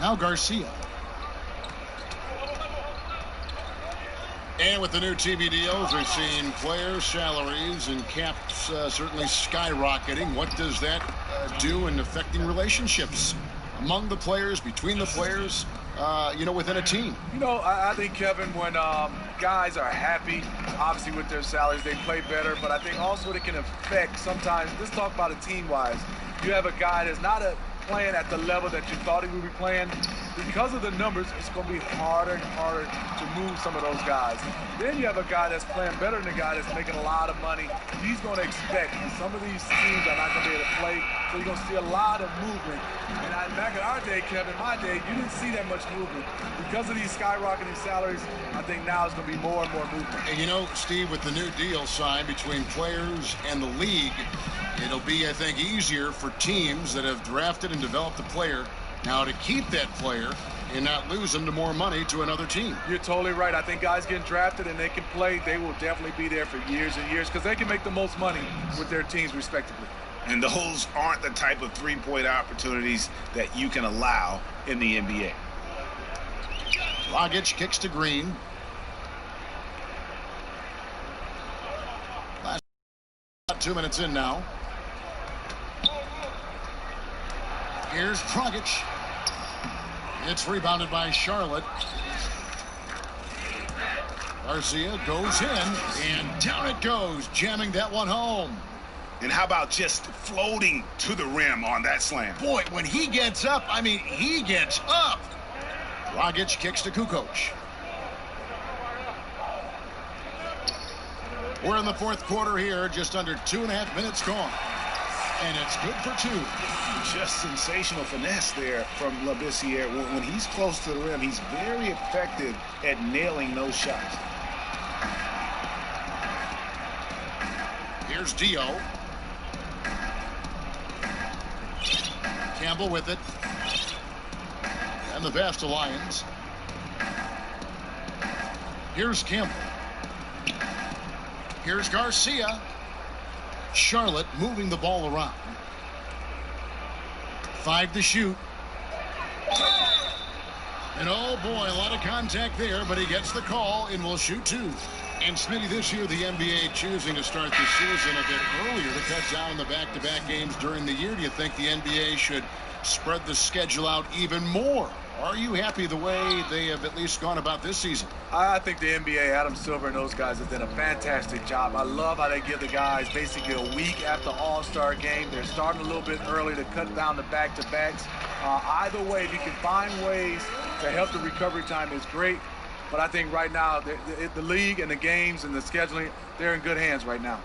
Now Garcia. And with the new TV deals, we've seen players' salaries and caps certainly skyrocketing. What does that do in affecting relationships among the players, between the players, within a team? I think, Kevin, when guys are happy, obviously, with their salaries. They play better, but I think also it can affect sometimes. Let's talk about it team-wise. You have a guy that's not playing at the level that you thought he would be playing. Because of the numbers, it's going to be harder and harder to move some of those guys. Then you have a guy that's playing better than a guy that's making a lot of money. He's going to expect, and some of these teams are not going to be able to play, so you're going to see a lot of movement. And back in our day, Kevin, my day, you didn't see that much movement. Because of these skyrocketing salaries, I think now it's going to be more and more movement. And you know, Steve, with the new deal signed between players and the league, it'll be, I think, easier for teams that have drafted and developed a player now to keep that player and not lose them to more money to another team. You're totally right. I think guys getting drafted and they can play, they will definitely be there for years and years because they can make the most money with their teams respectively. And those aren't the type of three-point opportunities that you can allow in the NBA. Dragic kicks to Green. Last 2 minutes in now. Here's Dragic. It's rebounded by Charlotte. Garcia goes in, and down it goes, jamming that one home. And how about just floating to the rim on that slam? Boy, when he gets up, I mean, he gets up. Dragic kicks to Kukoc. We're in the fourth quarter here, just under 2.5 minutes gone. And it's good for 2. Just sensational finesse there from Labissiere. When he's close to the rim, he's very effective at nailing those shots. Here's Dio. Campbell with it. And the Vasta Lions. Here's Campbell. Here's Garcia. Charlotte moving the ball around. 5 to shoot. And oh boy, a lot of contact there, but he gets the call and will shoot 2. And Smitty, this year the NBA choosing to start the season a bit earlier to cut down the back-to-back games during the year. Do you think the NBA should spread the schedule out even more? Are you happy the way they have at least gone about this season? I think the NBA, Adam Silver and those guys have done a fantastic job. I love how they give the guys basically a week after All-Star game. They're starting a little bit early to cut down the back-to-backs. Either way, if you can find ways to help the recovery time, is great. But I think right now, the league and the games and the scheduling, they're in good hands right now.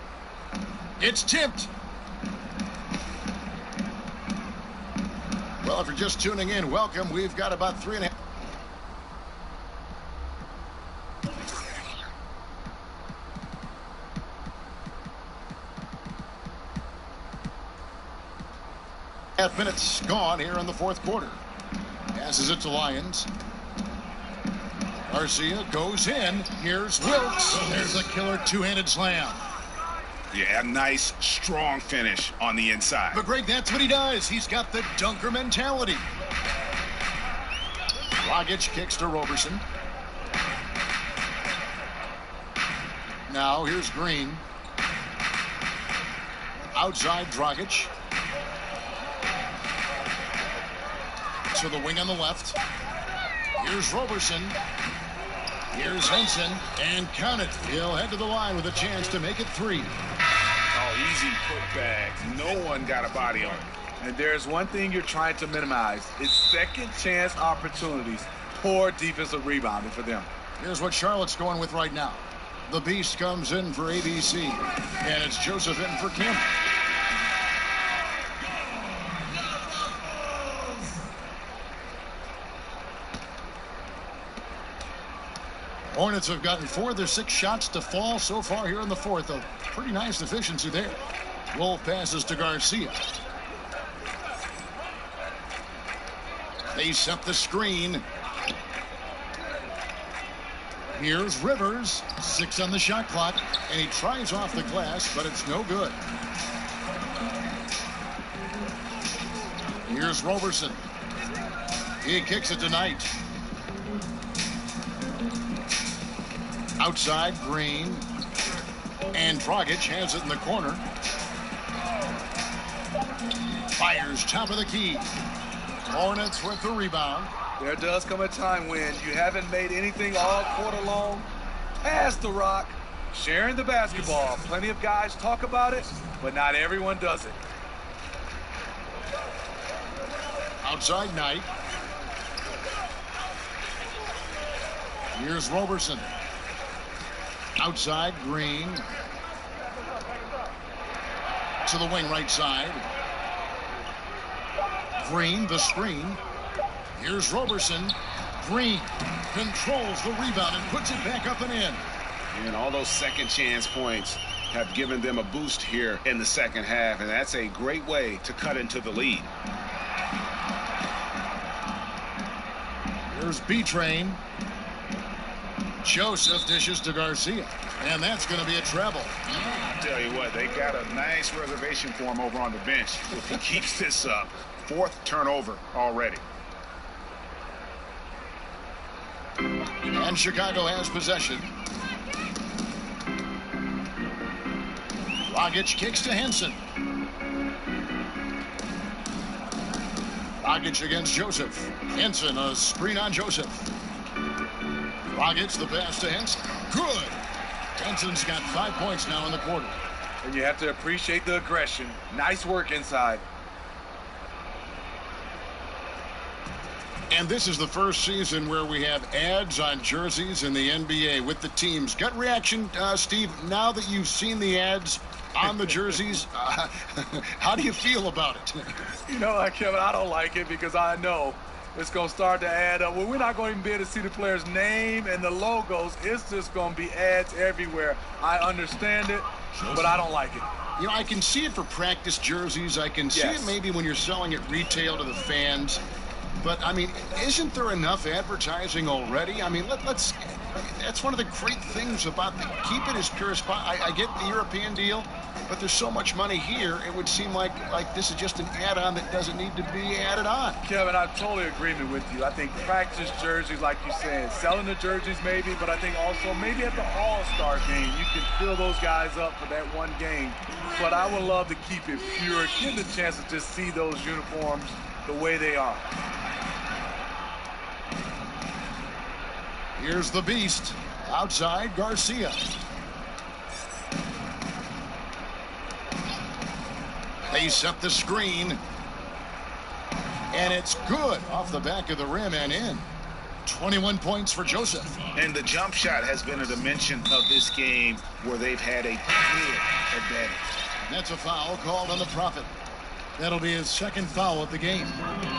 It's tipped. Well, if you're just tuning in, welcome. We've got about 3.5. Minutes gone here in the fourth quarter. Passes it to Lions. Garcia goes in. Here's Wilkes. There's a killer two-handed slam. Yeah, a nice, strong finish on the inside. But Greg, that's what he does. He's got the dunker mentality. Dragic kicks to Roberson. Now here's Green. Outside Dragic. To the wing on the left. Here's Roberson. Here's Henson. And count it. He'll head to the line with a chance to make it 3. Oh, easy putbacks. No one got a body on it. And there's one thing you're trying to minimize. It's second chance opportunities. Poor defensive rebounding for them. Here's what Charlotte's going with right now. The Beast comes in for ABC. And it's Joseph in for Campbell. Hornets have gotten 4 of their 6 shots to fall so far here in the fourth. A pretty nice efficiency there. Wolf passes to Garcia. They set the screen. Here's Rivers. 6 on the shot clock. And he tries off the glass, but it's no good. Here's Roberson. He kicks it to Knight. Outside, Green. And Dragic has it in the corner. Fires top of the key. Hornets with the rebound. There does come a time when you haven't made anything all quarter long. Pass the rock. Sharing the basketball. Plenty of guys talk about it, but not everyone does it. Outside Knight. Here's Roberson. Outside Green. To the wing right side. Green, the screen. Here's Roberson. Green controls the rebound and puts it back up and in. And all those second chance points have given them a boost here in the second half, and that's a great way to cut into the lead. Here's B-Train. Joseph dishes to Garcia, and that's going to be a treble. I tell you what, they got a nice reservation for him over on the bench. If he keeps this up, 4th turnover already. And Chicago has possession. Dragic kicks to Henson. Dragic against Joseph. Henson, a screen on Joseph. Dragic, the pass to Henson. Good. Henson's got 5 points now in the quarter. And you have to appreciate the aggression. Nice work inside. And this is the first season where we have ads on jerseys in the NBA with the teams. Gut reaction, Steve, now that you've seen the ads on the jerseys, how do you feel about it? You know, Kevin, I don't like it because I know it's going to start to add up. Well, we're not going to even be able to see the player's name and the logos. It's just going to be ads everywhere. I understand it, but I don't like it. You know, I can see it for practice jerseys. I can see it maybe when you're selling it retail to the fans. But, I mean, isn't there enough advertising already? I mean, that's one of the great things about keep it as pure as possible. I get the European deal, but there's so much money here, it would seem like this is just an add-on that doesn't need to be added on. Kevin, I totally agree with you. I think practice jerseys, like you said, selling the jerseys maybe, but I think also maybe at the All-Star game, you can fill those guys up for that one game. But I would love to keep it pure, get the chance to just see those uniforms the way they are. Here's the Beast. Outside, Garcia. They set the screen. And it's good off the back of the rim and in. 21 points for Joseph. And the jump shot has been a dimension of this game where they've had a clear advantage. That's a foul called on the Prophet. That'll be his second foul of the game.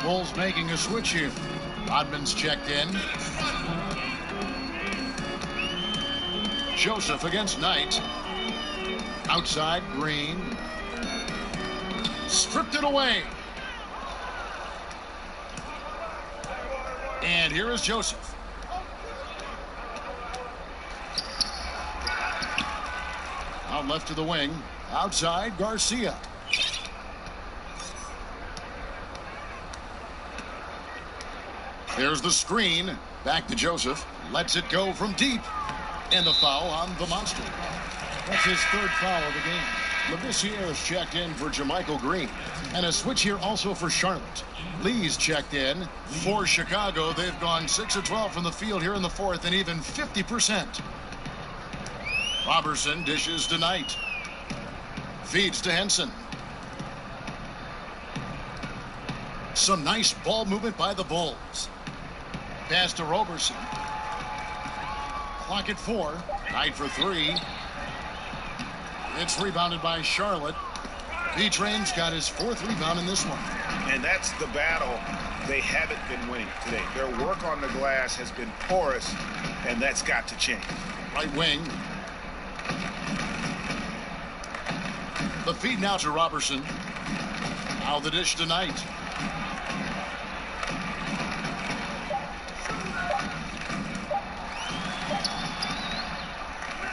Bulls making a switch here. Rodman's checked in. Joseph against Knight. Outside, Green. Stripped it away. And here is Joseph. Out left to the wing. Outside, Garcia. There's the screen. Back to Joseph. Lets it go from deep. And the foul on the Monster. That's his third foul of the game. Labissiere is checked in for Jermichael Green. And a switch here also for Charlotte. Lee's checked in for Chicago. They've gone 6 of 12 from the field here in the fourth and even 50%. Roberson dishes to Knight. Feeds to Henson. Some nice ball movement by the Bulls. Pass to Roberson. Clock at 4. Knight for 3. It's rebounded by Charlotte. B-Train's got his 4th rebound in this one. And that's the battle they haven't been winning today. Their work on the glass has been porous, and that's got to change. Right wing. The feed now to Roberson. Now the dish to Knight.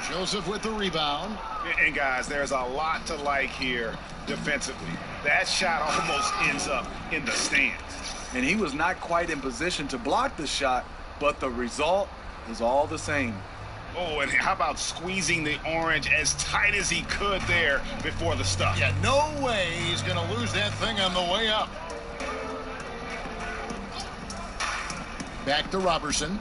Joseph with the rebound. And guys, there's a lot to like here defensively. That shot almost ends up in the stands. And he was not quite in position to block the shot, but the result is all the same. Oh, and how about squeezing the orange as tight as he could there before the stuff? Yeah, no way he's going to lose that thing on the way up. Back to Roberson.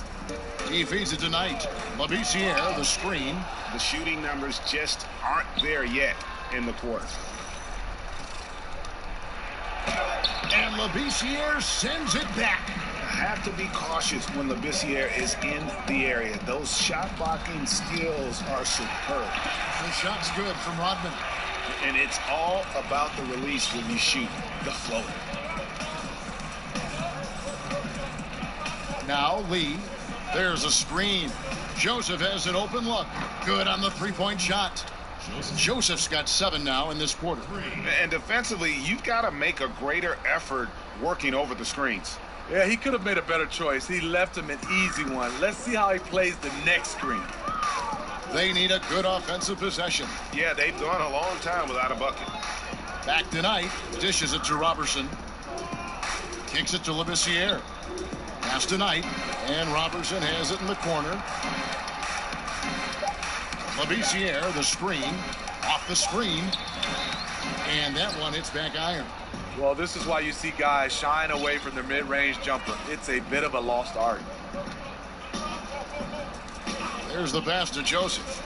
He feeds it tonight. Labissiere, the screen. The shooting numbers just aren't there yet in the quarter. And Labissiere sends it back. Have to be cautious when Labissiere is in the area. Those shot blocking skills are superb. The shot's good from Rodman. And it's all about the release when you shoot the floater. Now Lee. There's a screen. Joseph has an open look. Good on the three-point shot. Joseph's got 7 now in this quarter. And defensively, you've got to make a greater effort working over the screens. Yeah, he could have made a better choice. He left him an easy one. Let's see how he plays the next screen. They need a good offensive possession. Yeah, they've gone a long time without a bucket. Back tonight, dishes it to Robertson. Kicks it to Labissiere. Pass tonight, and Robertson has it in the corner. Labissiere, the screen, off the screen, and that one hits back iron. Well, this is why you see guys shying away from their mid-range jumper. It's a bit of a lost art. There's the pass to Joseph.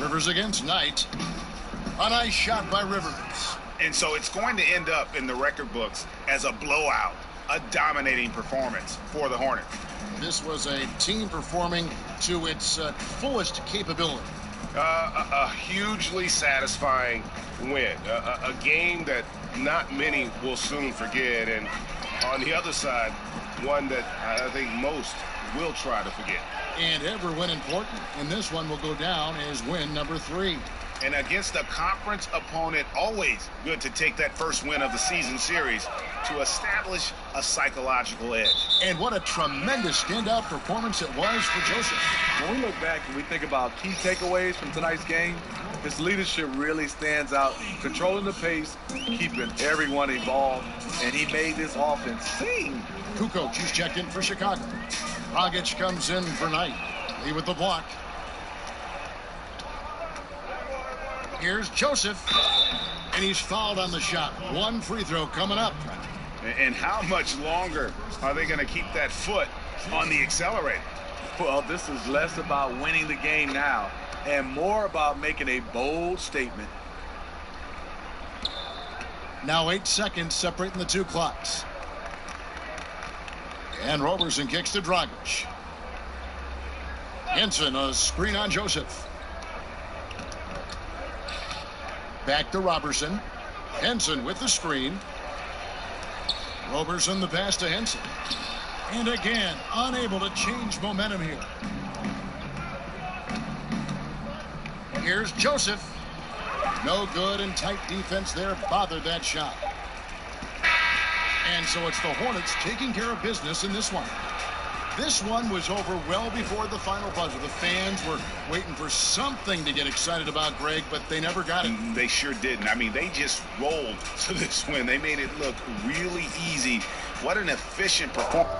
Rivers against Knight. A nice shot by Rivers. And so it's going to end up in the record books as a blowout, a dominating performance for the Hornets. This was a team performing to its fullest capability. A hugely satisfying win, a game that not many will soon forget, and on the other side, one that I think most will try to forget. And every win important, and this one will go down as win number 3. And against a conference opponent, always good to take that first win of the season series to establish a psychological edge. And what a tremendous standout performance it was for Joseph. When we look back and we think about key takeaways from tonight's game, his leadership really stands out, controlling the pace, keeping everyone involved, and he made this offense sing. Kukoc, he's checked in for Chicago. Dragic comes in for Knight. Lee with the block. Here's Joseph, and he's fouled on the shot. One free throw coming up. And how much longer are they going to keep that foot on the accelerator? Well, this is less about winning the game now and more about making a bold statement. Now 8 seconds separating the two clocks. And Robertson kicks to Dragic. Henson, a screen on Joseph. Back to Robertson. Henson with the screen. Robertson the pass to Henson. And again, unable to change momentum here. Here's Joseph. No good, and tight defense there bothered that shot. And so it's the Hornets taking care of business in this one. This one was over well before the final buzzer. The fans were waiting for something to get excited about, Greg, but they never got it. They sure didn't. I mean, they just rolled to this win. They made it look really easy. What an efficient performance.